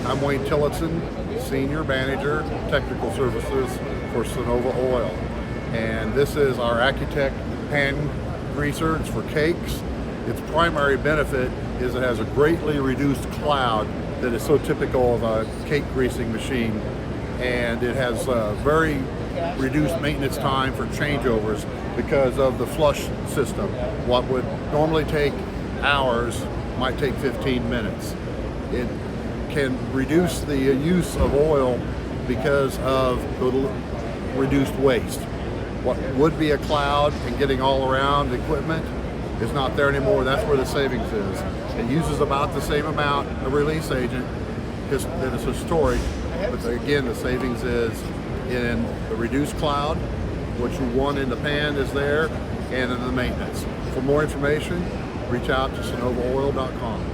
I'm Wayne Tillotson, Senior Manager, Technical Services for Sonova Oil. And this is our Accutech pan greaser. It's for cakes. Its primary benefit is it has a greatly reduced cloud that is so typical of a cake greasing machine. And it has very reduced maintenance time for changeovers because of the flush system. What would normally take hours might take 15 minutes. It can reduce the use of oil because of the reduced waste. What would be a cloud and getting all around equipment is not there anymore. That's where the savings is. It uses about the same amount of release agent that is historic, but again, the savings is in the reduced cloud, what you want in the pan is there, and in the maintenance. For more information, reach out to sonovaoil.com.